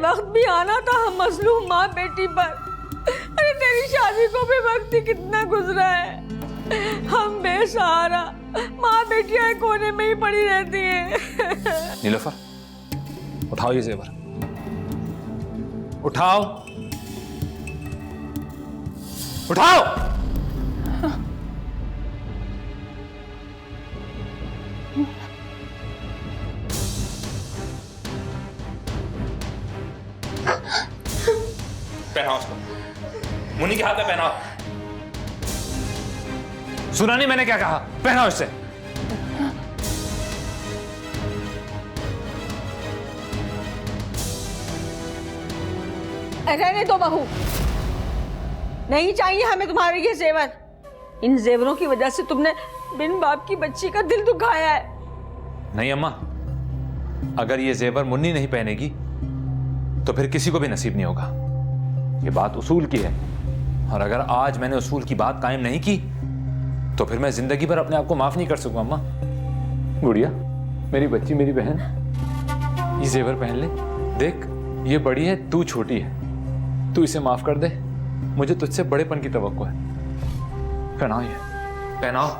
वक्त भी आना था हम मजलूम माँ बेटी पर। अरे तेरी शादी को भी वक्त ही कितना गुजरा है। हम बेसहारा माँ बेटियां कोने में ही पड़ी रहती हैं। नीलोफर, उठाओ ये जेवर, उठाओ उठाओ। पहनाओ उसको, मुन्नी के हाथ में पहनाओ। सुना नहीं मैंने क्या कहा? पहनाओ इससे। रहने दो बहू, नहीं चाहिए हमें तुम्हारे ये जेवर। इन जेवरों की वजह से तुमने बिन बाप की बच्ची का दिल दुखाया है। नहीं अम्मा, अगर ये जेवर मुन्नी नहीं पहनेगी तो फिर किसी को भी नसीब नहीं होगा। ये बात उसूल की है, और अगर आज मैंने उसूल की बात कायम नहीं की तो फिर मैं जिंदगी भर अपने आप को माफ नहीं कर सकूंगा। अम्मा, गुड़िया, मेरी बच्ची, मेरी बहन, ये जेवर पहन ले। देख, ये बड़ी है, तू छोटी है, तू इसे माफ कर दे। मुझे तुझसे बड़ेपन की तवक्को है। पहनाओ ये, पहनाओ।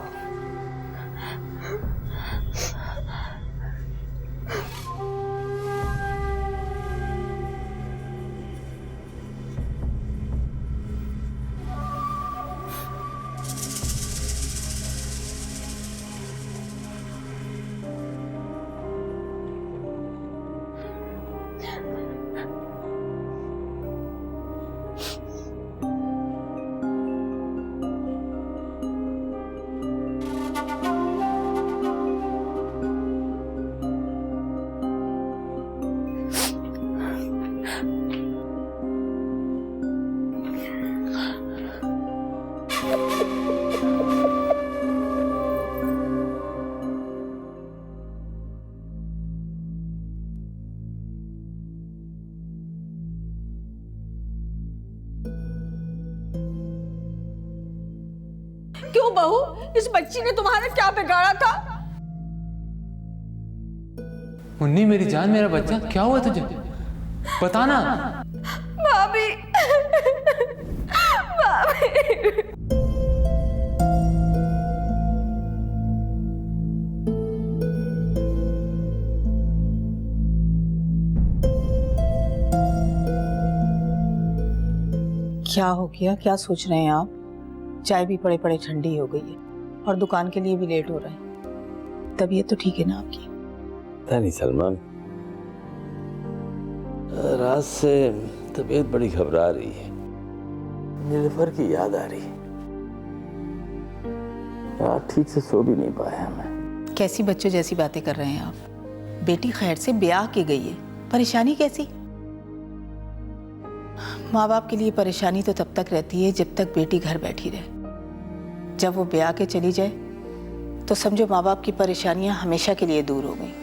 क्यों बहू, इस बच्ची ने तुम्हारा क्या बिगाड़ा था? मुन्नी मेरी जान, मेरा बच्चा, क्या हुआ तुझे? बताना। भाभी, भाभी। क्या हो गया? क्या सोच रहे हैं आप? चाय भी पड़े पड़े ठंडी हो गई है और दुकान के लिए भी लेट हो रहा है। तबीयत तो ठीक है ना आपकी? पता नहीं सलमान, रात से तबीयत बड़ी घबरा रही है। नीलोफर की याद आ रही है। रात ठीक से सो भी नहीं पाया मैं। कैसी बच्चों जैसी बातें कर रहे हैं आप? बेटी खैर से ब्याह के गई है, परेशानी कैसी? माँ बाप के लिए परेशानी तो तब तक रहती है जब तक बेटी घर बैठी रहे। जब वो ब्याह के चली जाए तो समझो माँ बाप की परेशानियां हमेशा के लिए दूर हो गई।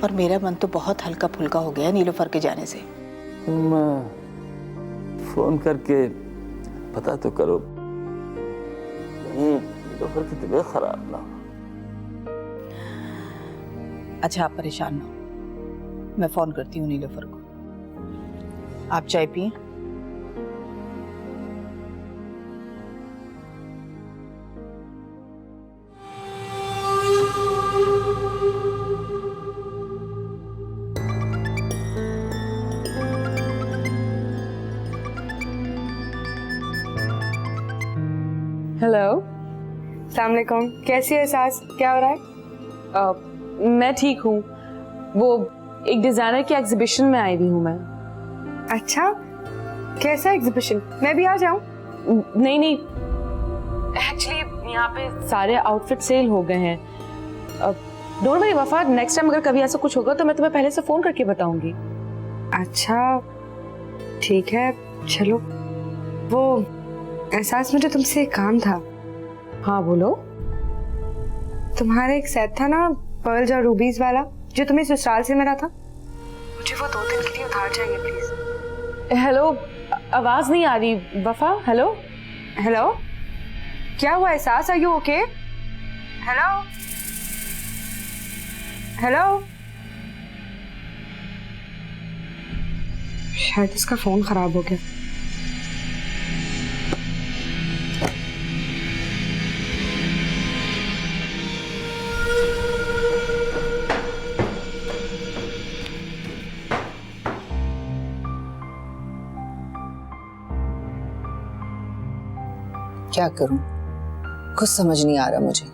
और मेरा मन तो बहुत हल्का फुल्का हो गया नीलोफर के जाने से। तुम फोन करके पता तो करो, नीलोफर की तबीयत खराब ना हो। अच्छा, आप परेशान ना हो, मैं फोन करती हूँ नीलोफर को। आप चाय पिए। हेलो, अस्सलाम वालेकुम। कैसी है सास? क्या हो रहा है? मैं ठीक हूँ। वो एक डिजाइनर की एग्जीबिशन में आई हुई हूँ मैं। अच्छा, कैसा एग्जीबिशन? मैं भी आ जाऊँ? नहीं नहीं, एक्चुअली यहाँ पे सारे आउटफिट सेल हो गए हैं। डोंट वरी वफा, नेक्स्ट टाइम अगर कभी ऐसा कुछ होगा तो मैं तुम्हें पहले से फोन करके बताऊंगी। अच्छा ठीक है, चलो। वो एहसास, मुझे तुमसे एक काम था। हाँ बोलो। तुम्हारा एक सेट था ना, पर्ल्स और रूबीज वाला, जो तुम्हें ससुराल से मिला था। मुझे वो 2 दिन के लिए उधार चाहिए प्लीज। हेलो, आवाज नहीं आ रही वफा। हेलो हेलो, क्या हुआ एहसास? Are you okay? Hello hello. शायद इसका फोन खराब हो गया। क्या करूं, कुछ समझ नहीं आ रहा मुझे।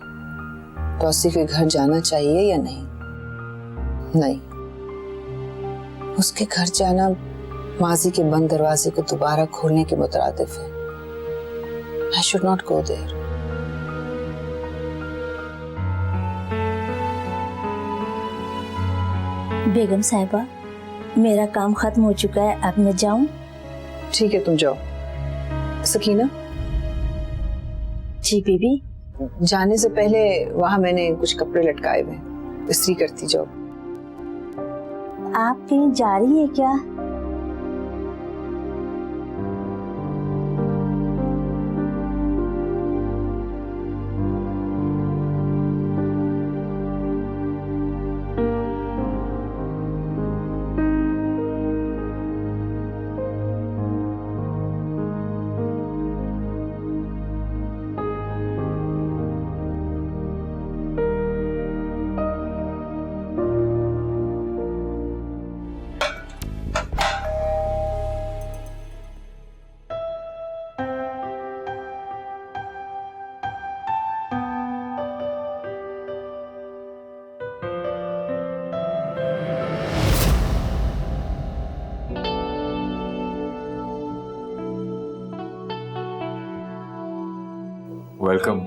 टॉसी के घर जाना चाहिए या नहीं? नहीं, उसके घर जाना माजी के बंद दरवाजे को दोबारा खोलने के मुतरादिफ है। I should not go there. बेगम साहिबा, मेरा काम खत्म हो चुका है, अब मैं जाऊं? ठीक है, तुम जाओ। सकीना, जी बीबी। जाने से पहले वहां मैंने कुछ कपड़े लटकाए हुए, इस्त्री करती जाओ। आप कहीं जा रही हैं क्या? वेलकम।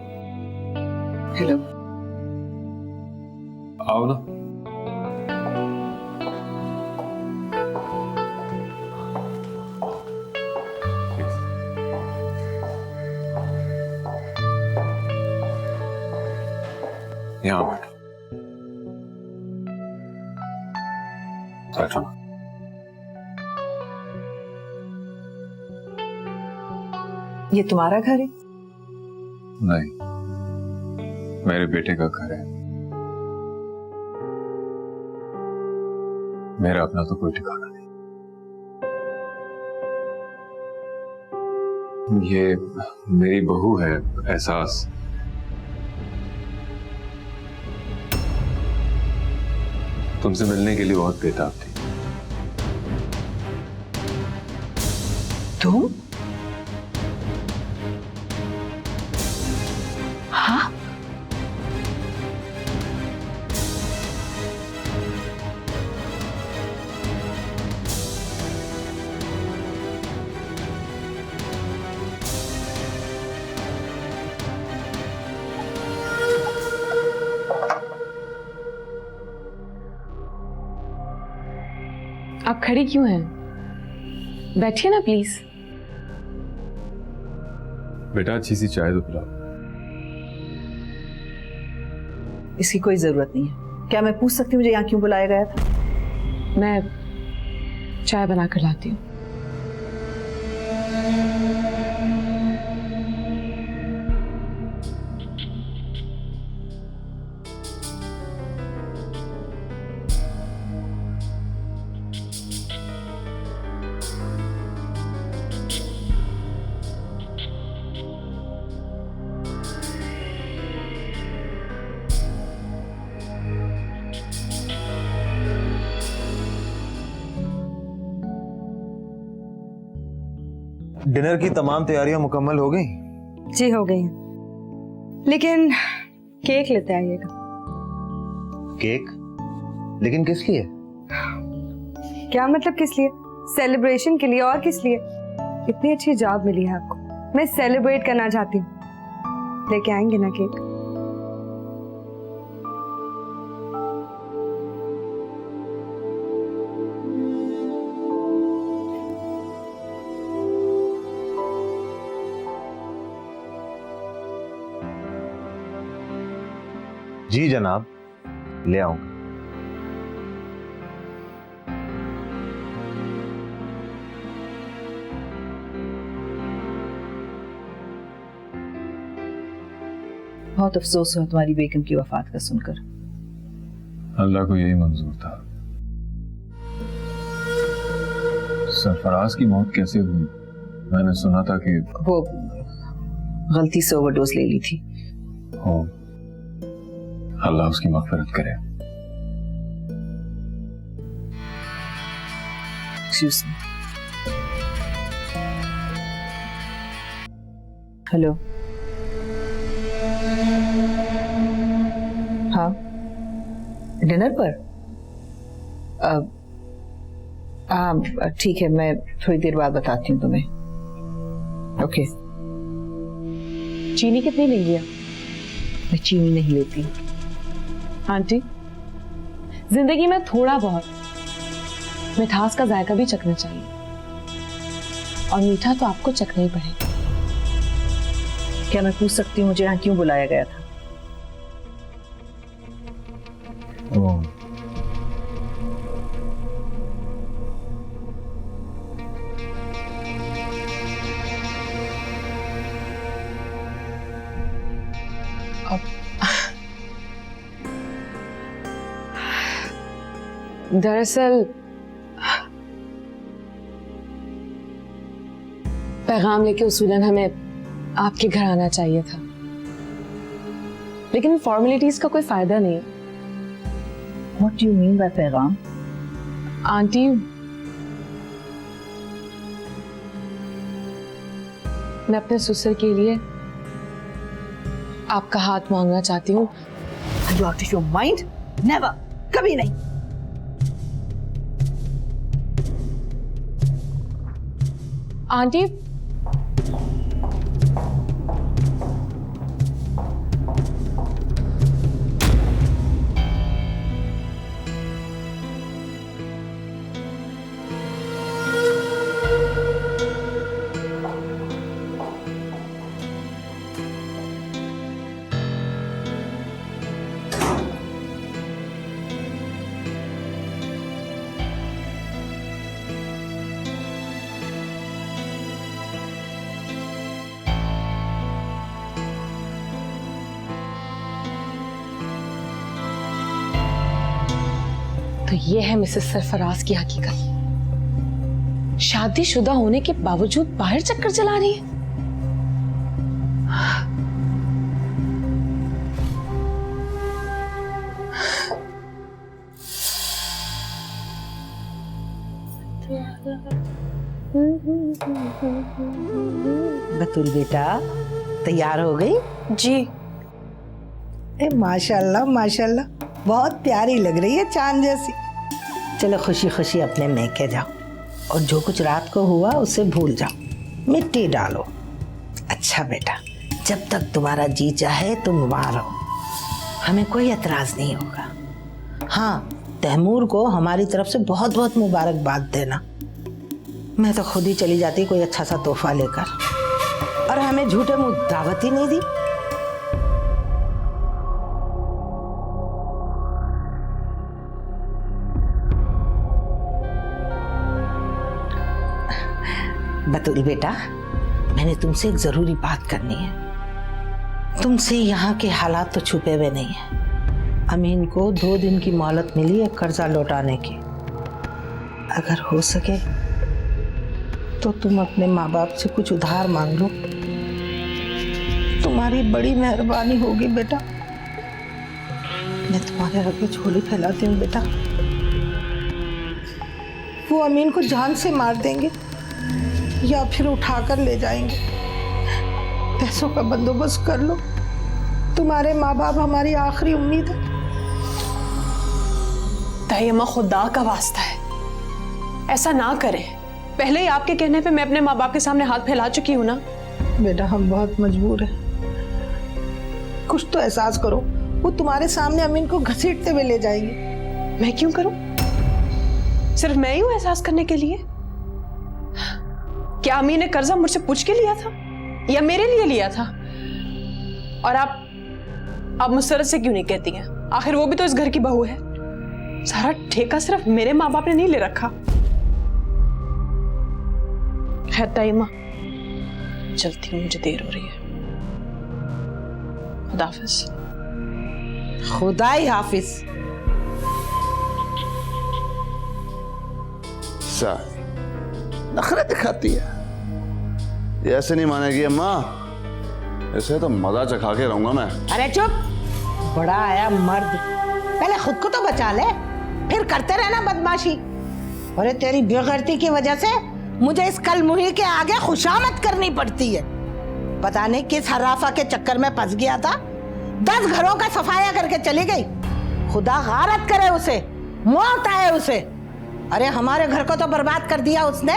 हेलो। आओ ना। यहाँ बैठो। बैठो। ये तुम्हारा घर है? नहीं, मेरे बेटे का घर है। मेरा अपना तो कोई ठिकाना नहीं। ये मेरी बहू है, एहसास। तुमसे मिलने के लिए बहुत बेताब थी। तुम? हाँ? आप खड़ी क्यों हैं? बैठिए ना प्लीज। बेटा, अच्छी सी चाय तो पिलाओ। इसकी कोई जरूरत नहीं है। क्या मैं पूछ सकती हूँ मुझे यहाँ क्यों बुलाया गया था? मैं चाय बना कर लाती हूँ। डिनर की तमाम तैयारियां मुकम्मल हो गई? जी हो गई हैं। लेकिन केक लेते आइएगा। केक? लेकिन किस लिए? क्या मतलब किस लिए? सेलिब्रेशन के लिए। और किस लिए? इतनी अच्छी जॉब मिली है आपको, मैं सेलिब्रेट करना चाहती हूँ। लेके आएंगे ना केक? जी जनाब, ले आऊंगा। बहुत अफसोस हुआ तुम्हारी बेगम की वफात का सुनकर। अल्लाह को यही मंजूर था। सरफराज की मौत कैसे हुई? मैंने सुना था कि वो गलती से ओवरडोज ले ली थी। हो, अल्लाह उसकी मग़फ़िरत करे। Excuse me. हेलो, हाँ, डिनर पर? हाँ ठीक है, मैं थोड़ी देर बाद बताती हूँ तुम्हें। ओके। चीनी कितनी लेंगी आप? मैं चीनी नहीं लेती। आंटी, जिंदगी में थोड़ा बहुत मिठास का जायका भी चखना चाहिए, और मीठा तो आपको चखना ही पड़ेगा। क्या मैं पूछ सकती हूँ मुझे यहाँ क्यों बुलाया गया था? ओह, दरअसल पैगाम लेके उसूलन हमें आपके घर आना चाहिए था, लेकिन फॉर्मेलिटीज का कोई फायदा नहीं। What do you mean by पैगाम? आंटी, मैं अपने ससुर के लिए आपका हाथ मांगना चाहती हूँ। Are you out of your mind? Never, कभी नहीं। आंटी, तो ये है मिसेस सरफराज की हकीकत। शादीशुदा होने के बावजूद बाहर चक्कर चला रही है। बतूल बेटा, तैयार हो गई? जी। माशाल्लाह माशाल्लाह, बहुत प्यारी लग रही है, चांद जैसी। चलो खुशी खुशी अपने मैके जाओ, और जो कुछ रात को हुआ उसे भूल जाओ, मिट्टी डालो। अच्छा बेटा, जब तक तुम्हारा जी चाहे तुम वहाँ रहो, हमें कोई एतराज नहीं होगा। हाँ, तैमूर को हमारी तरफ से बहुत बहुत मुबारकबाद देना। मैं तो खुद ही चली जाती कोई अच्छा सा तोहफा लेकर, और हमें झूठे मुंह दावत ही नहीं दी। बतूल बेटा, मैंने तुमसे एक जरूरी बात करनी है। तुमसे यहाँ के हालात तो छुपे हुए नहीं है। अमीन को 2 दिन की मोहलत मिली है कर्जा लौटाने की। अगर हो सके तो तुम अपने माँ बाप से कुछ उधार मांग लो, तुम्हारी बड़ी मेहरबानी होगी बेटा। मैं तुम्हारे आगे झोली फैलाती हूँ बेटा। वो अमीन को जान से मार देंगे या फिर उठाकर ले जाएंगे। पैसों का बंदोबस्त कर लो, तुम्हारे माँ बाप हमारी आखिरी उम्मीद है। तायम्मा, खुदा का वास्ता है, ऐसा ना करें। पहले ही आपके कहने पे मैं अपने माँ बाप के सामने हाथ फैला चुकी हूँ ना। बेटा, हम बहुत मजबूर हैं, कुछ तो एहसास करो। वो तुम्हारे सामने अमीन को घसीटते हुए ले जाएंगे। मैं क्यों करूं? सिर्फ मैं ही हूं एहसास करने के लिए? क्या अमीन ने कर्जा मुझसे पूछ के लिया था या मेरे लिए लिया था? और आप मुस्तरद से क्यों नहीं कहती हैं? आखिर वो भी तो इस घर की बहू है। सारा ठेका सिर्फ मेरे माँ बाप ने नहीं ले रखा। खैर ताइमा, चलती हूँ, मुझे देर हो रही है। खुदा हाफिज। खुदाई हाफिज। नखरे दिखाती है। ये ऐसे नहीं मानेगी अम्मा, ऐसे तो मजा चखा के रहूंगा मैं। अरे चुप, बड़ा आया मर्द, पहले खुद को तो बचा ले, फिर करते रहना बदमाशी। अरे तेरी बेगैरती की वजह से मुझे इस कल मुही के आगे खुशामद करनी पड़ती है। पता नहीं किस हराफा के चक्कर में फंस गया था, 10 घरों का सफाया करके चली गई। खुदा गारत करे उसे, मौत आए उसे। अरे हमारे घर को तो बर्बाद कर दिया उसने।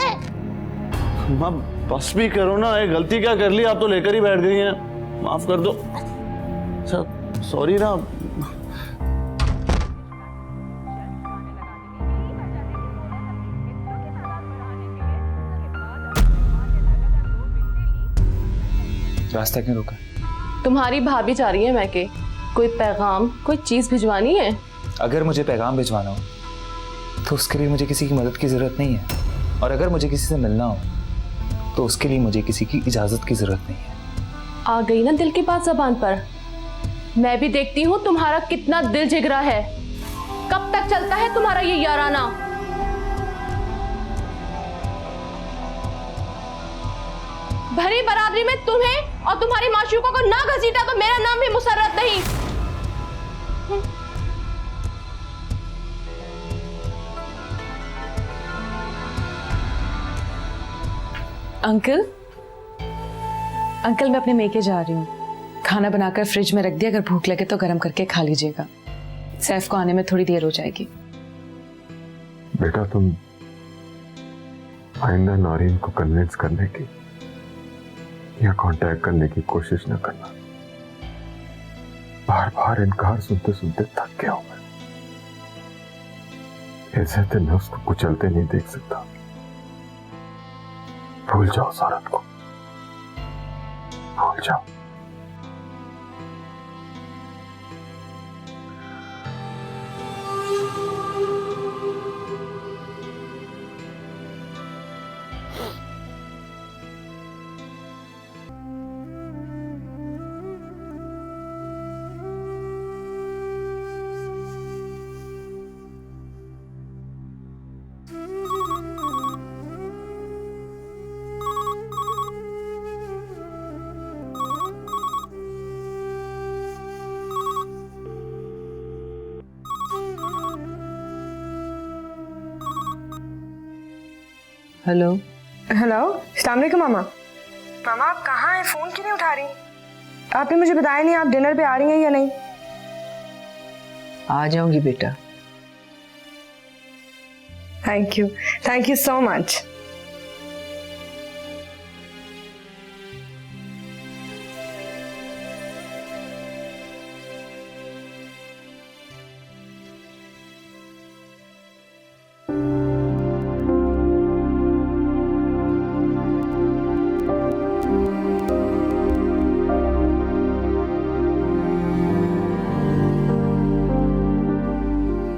अम्मा बस भी करो ना, ये गलती क्या कर ली, आप तो लेकर ही बैठ गई हैं, माफ कर दो। अच्छा सॉरी ना। रास्ता क्यों रुका? तुम्हारी भाभी जा रही है मैके, कोई पैगाम कोई चीज भिजवानी है? अगर मुझे पैगाम भिजवाना हो तो उसके लिए मुझे किसी की मदद की जरूरत नहीं है, और अगर मुझे किसी से मिलना हो तो उसके लिए मुझे किसी की इजाजत की जरूरत नहीं है। आ गई ना दिल की बात जबान पर। मैं भी देखती हूँ तुम्हारा कितना दिल जिगरा है। कब तक चलता है तुम्हारा ये याराना? भरी बरादरी में तुम्हें और तुम्हारी माशूका को ना घसीटा तो मेरा नाम भी मुसर्रत नहीं। अंकल मैं अपने मेके जा रही हूँ। खाना बनाकर फ्रिज में रख दिया, अगर भूख लगे तो गर्म करके खा लीजिएगा। सैफ को आने में थोड़ी देर हो जाएगी। बेटा तुम आइंदा नौरीन को कन्विंस करने की या कांटेक्ट करने की कोशिश न करना। बार बार इनकार सुनते सुनते थक गया हूं मैं। ऐसे दिन मैं उसको कुचलते नहीं देख सकता। भूल जाओ सारत को, भूल जाओ। हेलो अस्सलाम वालेकुम मामा। मामा आप कहाँ हैं, फोन क्यों नहीं उठा रही? आपने मुझे बताया नहीं आप डिनर पे आ रही हैं या नहीं? आ जाऊंगी बेटा। Thank you so much.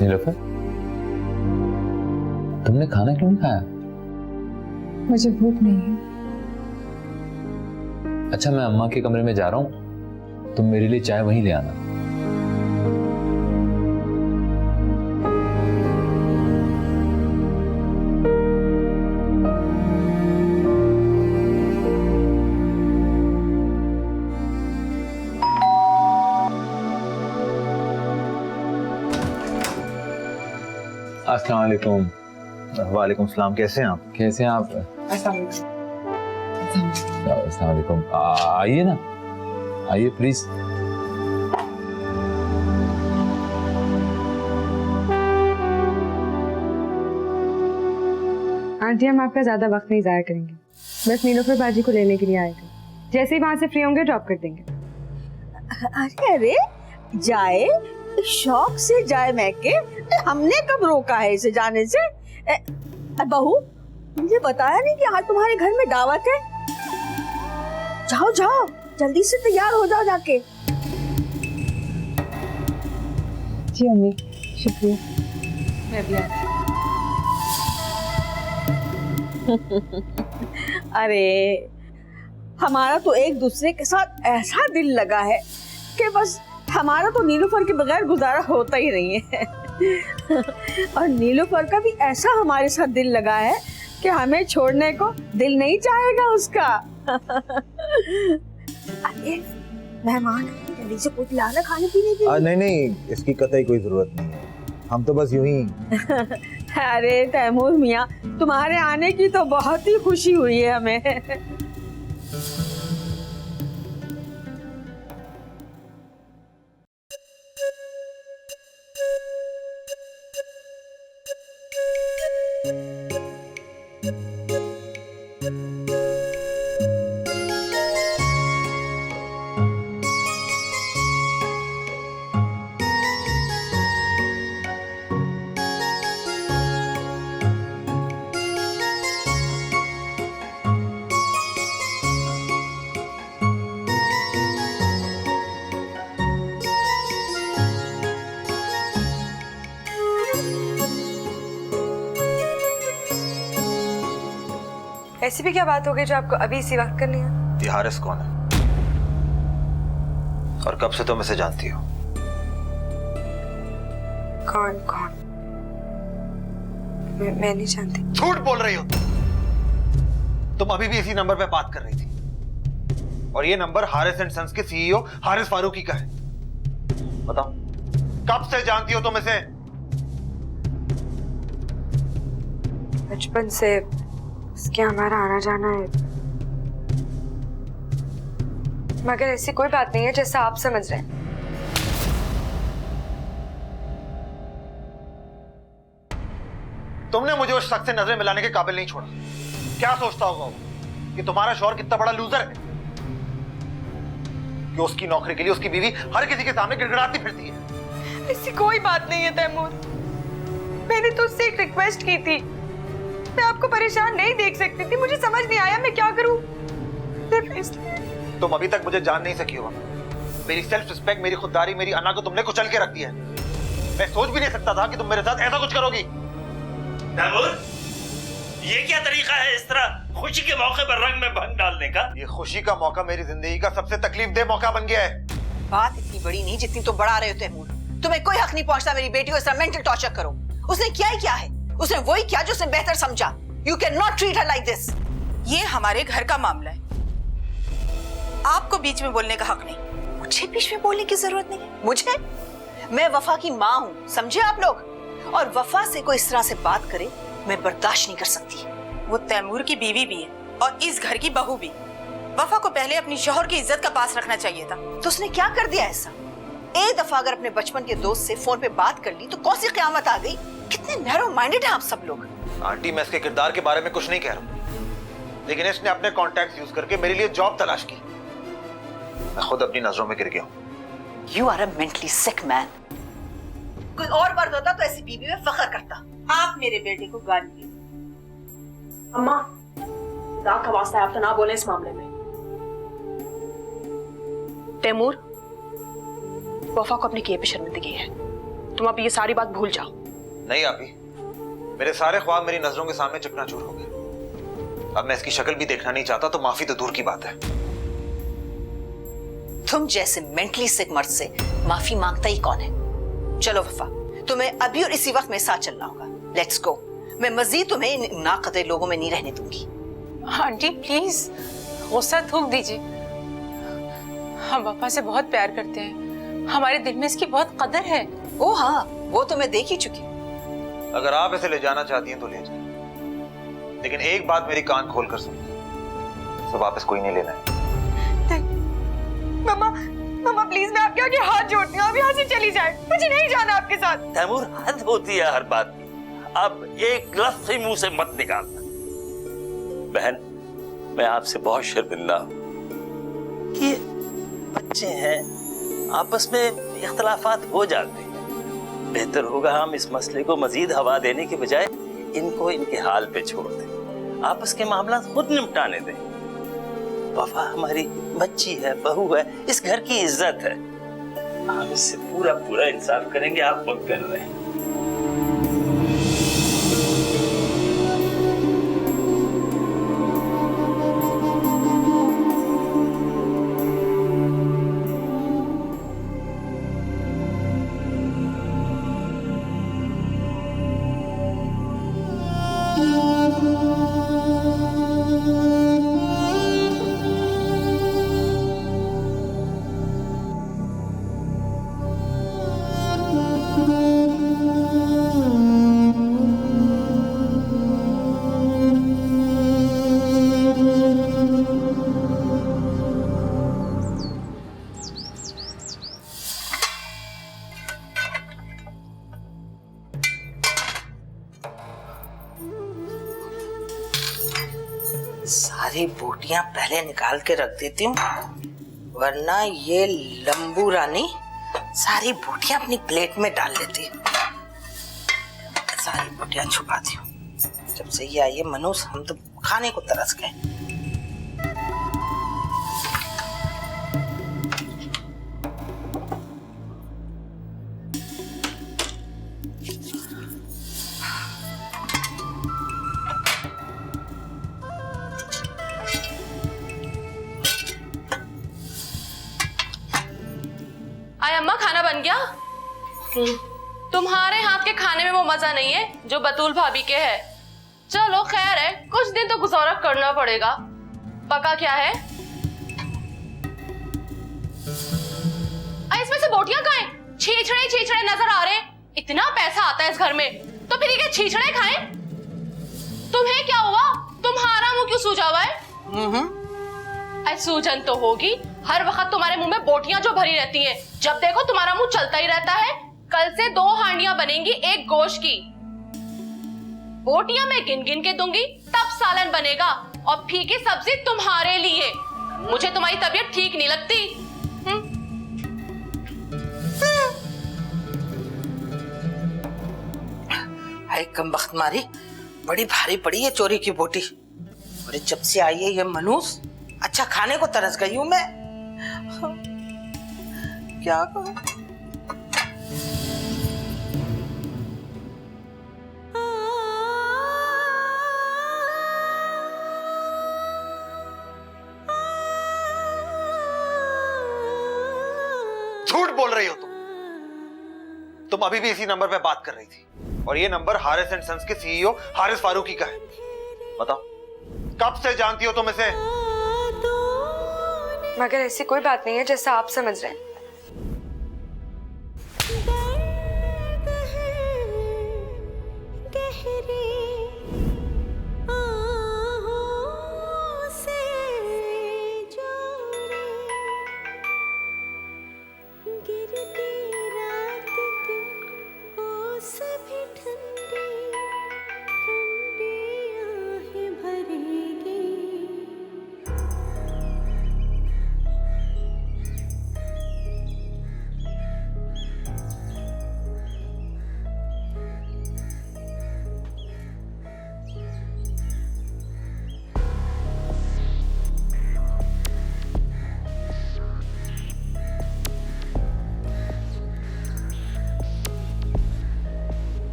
Nilofar, तुमने खाना क्यों नहीं खाया? मुझे भूख नहीं है। अच्छा मैं अम्मा के कमरे में जा रहा हूँ, तुम मेरे लिए चाय वहीं ले आना। अस्सलाम वालेकुम। वालेकुम सलाम। कैसे हैं आप? कैसे हैं आप? अस्सलाम वालेकुम। आइए ना, आइए प्लीज। आंटी हम आपका ज्यादा वक्त नहीं जाया करेंगे, बस नीलोफर बाजी को लेने के लिए आए थे। जैसे ही वहां से फ्री होंगे ड्रॉप कर देंगे। अरे जाए, शौक से जाए मैके, हमने कब रोका है इसे जाने से? बहू मुझे बताया नहीं कि आज तुम्हारे घर में दावत है? जाओ जाओ जल्दी से तैयार हो जाओ जाके। जी अम्मी शुक्रिया। मैं भी आती अरे हमारा तो एक दूसरे के साथ ऐसा दिल लगा है कि बस हमारा तो नीलोफर के बगैर गुजारा होता ही नहीं है। और नीलोफर का भी ऐसा हमारे साथ दिल लगा है कि हमें छोड़ने को दिल नहीं चाहेगा उसका। अरे मेहमान जल्दी से कुछ लाना खाने पीने के लिए। नहीं नहीं, इसकी कतई कोई जरूरत नहीं है, हम तो बस यूं ही। अरे तैमूर मियाँ, तुम्हारे आने की तो बहुत ही खुशी हुई है हमें। ऐसी भी क्या बात हो गई जो आपको अभी इसी वक्त करनी है? ये हारिस कौन है और कब से तुम इसे जानती हो? कौन कौन? मैं नहीं जानती। झूठ बोल रही हो तुम अभी भी इसी नंबर पे बात कर रही थी और ये नंबर हारिस एंड सन्स के सीईओ हारिस फारूकी का है। बताओ कब से जानती हो तुम इसे? बचपन से उसके हमारा आना जाना है, मगर ऐसी कोई बात नहीं है जैसा आप समझ रहे हैं। तुमने मुझे उस शख्स से नजरें मिलाने के काबिल नहीं छोड़ा। क्या सोचता होगा वो कि तुम्हारा शौहर कितना बड़ा लूजर है कि उसकी नौकरी के लिए उसकी बीवी हर किसी के सामने गिड़गिड़ाती फिरती है। ऐसी कोई बात नहीं है तैमूर, मैंने तो उससे एक रिक्वेस्ट की थी। मैं आपको परेशान नहीं देख सकती थी, मुझे समझ नहीं आया मैं क्या करूं। तुम अभी तक मुझे जान नहीं सकी हो। मेरी सेल्फ रिस्पेक्ट, मेरी खुददारी, मेरी अना को तुमने कुचल के रख दिया है। मैं सोच भी नहीं सकता था कि तुम मेरे साथ ऐसा कुछ करोगी। तैमूर, ये क्या तरीका है इस तरह खुशी के मौके पर रंग में भंग डालने का? ये खुशी का मौका मेरी जिंदगी का सबसे तकलीफदेह मौका बन गया है। बात इतनी बड़ी नहीं जितनी तुम बढ़ा रहे हो तैमूर। तुम्हें कोई हक नहीं पहुंचता मेरी बेटी को इस तरह मेंटल टॉर्चर करो। उसने क्या ही क्या है? उसने वही किया जो उसने बेहतर समझा। You can not treat her like this. ये हमारे घर का मामला है, आपको बीच में बोलने का हक नहीं। मुझे बीच में बोलने की जरूरत नहीं है। मुझे? मैं वफा की माँ हूँ, समझे आप लोग? और वफा से कोई इस तरह से बात करे मैं बर्दाश्त नहीं कर सकती। वो तैमूर की बीवी भी है और इस घर की बहू भी। वफा को पहले अपनी शौहर की इज्जत का पास रखना चाहिए था। तो उसने क्या कर दिया ऐसा? एक दफा अगर अपने बचपन के दोस्त से फोन पे बात कर ली तो कौन सी क़यामत आ गई? कितने नैरो माइंडेड हैं आप सब लोग। आंटी, मैं इसके किरदार के बारे में कुछ नहीं कह रहा, लेकिन इसने अपने कॉन्टैक्ट यूज करके मेरे लिए जॉब तलाश की। मैं खुद अपनी नजरों में गिर गया हूँ। You are a mentally sick man. कोई और मर्द होता तो ऐसी बीवी में फख्र करता। आप मेरे बेटे को गाली दी। अम्मा, खुदा का वास्ता है आप तो ना बोले इस मामले में। तैमूर, वफा को अपने किए पे शर्मिंदगी है। तुम अब ये सारी बात भूल जाओ। नहीं आपी, मेरे सारे ख्वाब मेरी नजरों के सामने चकनाचूर हो गए। अब मैं इसकी शक्ल भी देखना नहीं चाहता, तो माफी तो दूर की बात है। तुम जैसे मेंटली सिक मर्द से माफी मांगता ही कौन है? चलो वफा, तुम्हें अभी और इसी वक्त मेरे साथ चलना होगा। Let's go. मैं मजीद तुम्हें इन नाकदर लोगों में नहीं रहने दूंगी। आंटी प्लीज गुस्सा थूक दीजिए। हम वफा से बहुत प्यार करते हैं, हमारे दिल में इसकी बहुत कदर है। ओ हाँ, वो तो मैं देख ही चुकी। अगर आप इसे ले जाना चाहती हैं तो ले जाए, लेकिन एक बात मेरी कान खोल कर सुन, इसे वापस कोई नहीं लेना है। मम्मा, मम्मा प्लीज मैं आपके आगे हाथ जोड़ती हूँ, आप यहाँ से चली जाए, मुझे नहीं जाना आपके साथ। तैमूर, हद होती है हर बात की, अब एक लफ्ज़ से मुंह से मत निकालना। बहन, मैं आपसे बहुत शर्मिंदा हूँ। ये बच्चे हैं, आपस में इख्तलाफात हो जाते हैं। बेहतर होगा हम इस मसले को मजीद हवा देने के बजाय इनको इनके हाल पे छोड़ दें, आपस के मामला खुद निपटाने दें। वफा हमारी बच्ची है, बहू है, इस घर की इज्जत है। हम इससे पूरा पूरा इंसाफ करेंगे, आप खुद कर रहे हैं। सारी बोटियां पहले निकाल के रख देती हूँ, वरना ये लंबू रानी सारी बोटियां अपनी प्लेट में डाल लेती है। सारी बोटियां छुपाती हूँ। जब से ये आई है मनोज, हम तो खाने को तरस गए। आय अम्मा, खाना बन गया? तुम्हारे हाथ के खाने में वो मजा नहीं है जो बतूल भाभी के है। चलो खैर है, कुछ दिन तो गुजारा करना पड़ेगा। पका क्या है? इसमें से बोटियां कहाँ हैं? छीछड़े नजर आ रहे हैं। इतना पैसा आता है इस घर में, तो फिर ये क्या छीछड़े खाएं? तुम्हें क्या हुआ? तुम्हारा मुंह क्यों सूजा हुआ है? सूजन तो होगी, हर वक्त तुम्हारे मुंह में बोटियां जो भरी रहती हैं। जब देखो तुम्हारा मुंह चलता ही रहता है। कल से 2 हांडियां बनेंगी एक गोश्त की। बोटियां मैं गिन गिन के दूंगी, तब सालन बनेगा। और फीकी सब्जी तुम्हारे लिए। मुझे तुम्हारी तबीयत ठीक नहीं लगती। हाय कमबख्त मारी, बड़ी भारी पड़ी है चोरी की बोटी। और जब से आई है ये मनूस, अच्छा खाने को तरस गई हूं मैं। क्या करूं? झूठ बोल रही हो तुम अभी भी इसी नंबर पे बात कर रही थी, और ये नंबर हारिस एंड सन्स के सीईओ हारिस फारूकी का है। बताओ, कब से जानती हो तुम इसे? मगर ऐसी कोई बात नहीं है जैसा आप समझ रहे हैं।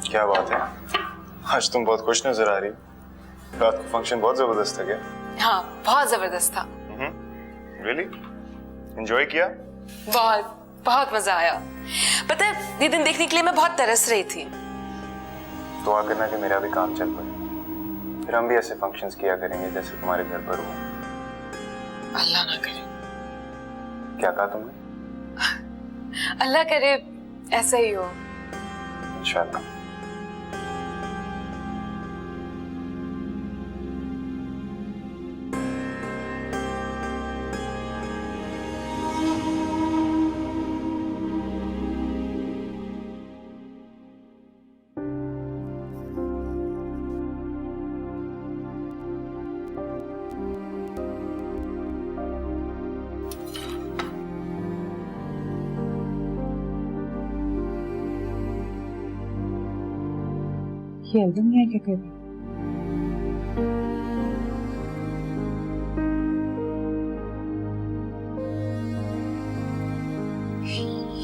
क्या बात है, आज तुम बहुत खुश नजर आ रही। रात को फंक्शन बहुत जबरदस्त था क्या? हाँ, बहुत जबरदस्त था। रियली? एंजॉय किया? बहुत मजा आया। पता है, ये दिन देखने के लिए मैं बहुत तरस रही थी। दुआ करना कि मेरा भी काम चल पड़े, फिर हम भी ऐसे फंक्शंस किया करेंगे जैसे तुम्हारे घर पर हुआ। अल्लाह ना करे। क्या कहा तुमने? अल्लाह करे ऐसा ही हो। इंशाल्लाह। ये एल्बम है क्या कर रही?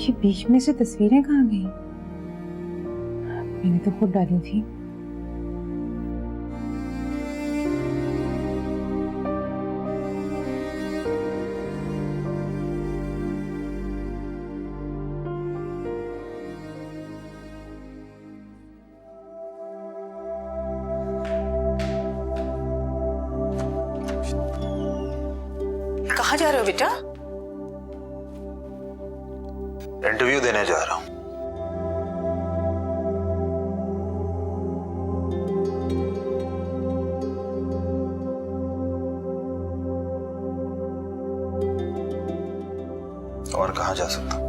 ये बीच में से तस्वीरें कहाँ गई? मैंने तो खुद डाली थी। कहाँ जा रहे हो बेटा? इंटरव्यू देने जा रहा हूं। और कहाँ जा सकता हूं?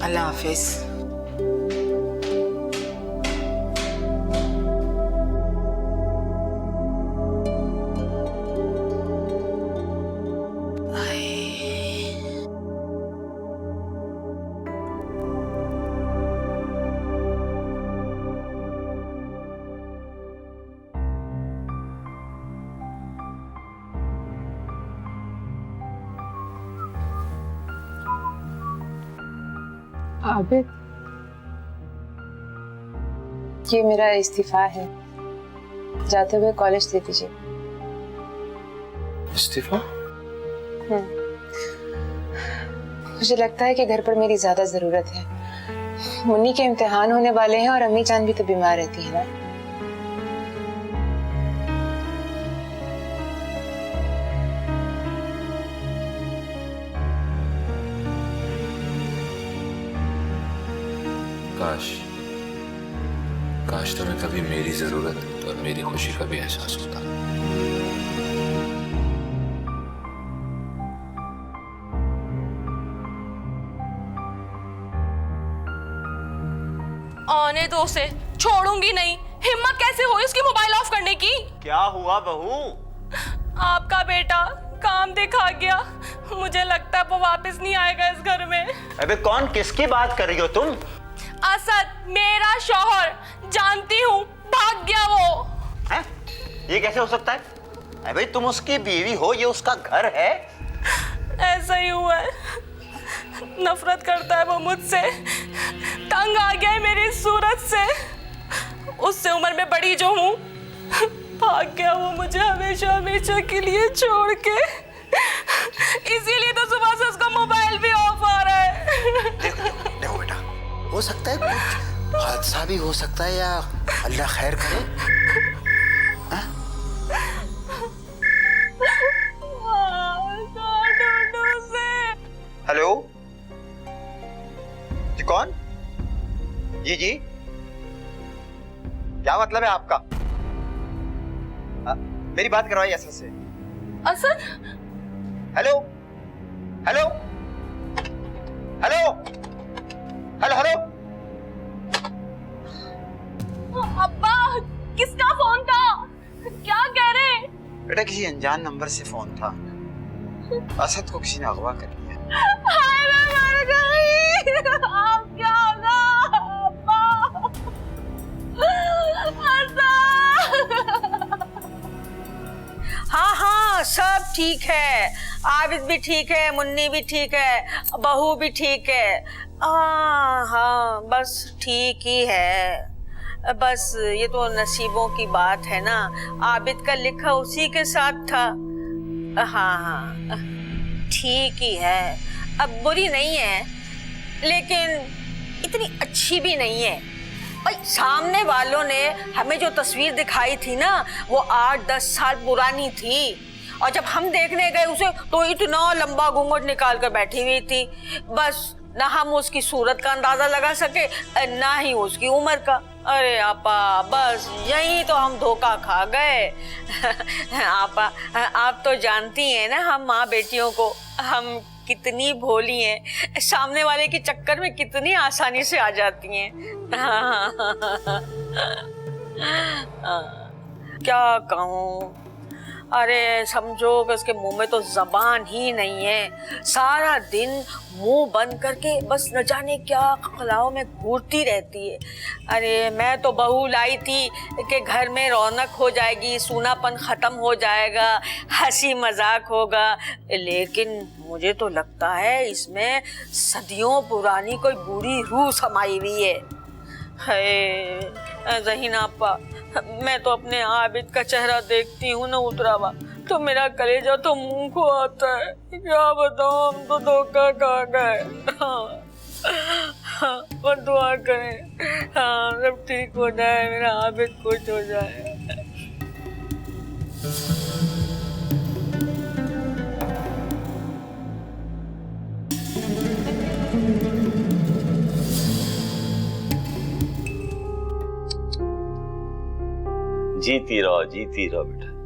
अल्लाह हाफिज। आबिद, ये मेरा इस्तीफा है। जाते हुए कॉलेज दे दीजिए। इस्तीफा? मुझे लगता है कि घर पर मेरी ज्यादा जरूरत है। मुन्नी के इम्तिहान होने वाले हैं और अम्मी जान भी तो बीमार रहती है ना। काश तुम्हें कभी मेरी जरूरत और मेरी खुशी का भी एहसास होता। आने दो उसे, छोड़ूंगी नहीं। हिम्मत कैसे हुई उसकी मोबाइल ऑफ करने की? क्या हुआ बहू? आपका बेटा काम दिखा गया। मुझे लगता है वो वापस नहीं आएगा इस घर में। अबे कौन, किसकी बात कर रही हो तुम? असद, मेरा शौहर। जानती हूँ, भाग गया वो। हैं? ये कैसे हो सकता है? अबे तुम उसकी बीवी हो, ये उसका घर है। ऐसा ही हुआ है। नफरत करता है वो मुझसे। तंग आ गया है मेरी सूरत से। उससे उम्र में बड़ी जो हूँ। भाग गया वो मुझे हमेशा हमेशा के लिए छोड़ के। इसीलिए तो सुबह से उसका मोबाइल भी ऑफ आ रहा है। देखो बेटा, हो सकता है कुछ हादसा भी हो सकता है, या अल्लाह खैर करे। हेलो जी, कौन? जी क्या मतलब है आपका? मेरी बात करवाइए असद से। Asad? Hello hello hello hello hello. अब्बा, किसका फोन था? क्या कह रहे? बेटा किसी अनजान नंबर से फोन था। असद को किसी ने अगवा कर लिया। हाय, मैं मर गई। अब क्या होगा अब्बा? हाँ, सब ठीक है। आबिद भी ठीक है, मुन्नी भी ठीक है, बहू भी ठीक है। हाँ, बस ठीक ही है। बस ये तो नसीबों की बात है ना। आबिद का लिखा उसी के साथ था। हाँ, ठीक ही है। अब बुरी नहीं है, लेकिन इतनी अच्छी भी नहीं है। और सामने वालों ने हमें जो तस्वीर दिखाई थी ना, वो 8-10 साल पुरानी थी। और जब हम देखने गए उसे, तो इतना लंबा घूंघट निकाल कर बैठी हुई थी। बस ना हम उसकी सूरत का अंदाजा लगा सके, ना ही उसकी उम्र का। अरे आपा, बस यही तो हम धोखा खा गए। आपा, आप तो जानती हैं ना हम माँ बेटियों को हम कितनी भोली हैं, सामने वाले के चक्कर में कितनी आसानी से आ जाती हैं। क्या कहूँ, अरे समझो कि उसके मुंह में तो जबान ही नहीं है, सारा दिन मुंह बंद करके बस न जाने क्या खलाओं में घूरती रहती है। अरे मैं तो बहू लाई थी कि घर में रौनक हो जाएगी, सूनापन खत्म हो जाएगा, हंसी मजाक होगा, लेकिन मुझे तो लगता है इसमें सदियों पुरानी कोई बुरी रूह समाई हुई है। ज़हीना आपा, मैं तो अपने आबिद का चेहरा देखती हूँ ना उतरावा, तो मेरा कलेजा तो मुंह को आता है। क्या बताऊँ, हम तो धोखा खा गए। और दुआ करें सब ठीक हो जाए, मेरा आबिद खुश हो जाए। जीती रहो बेटा।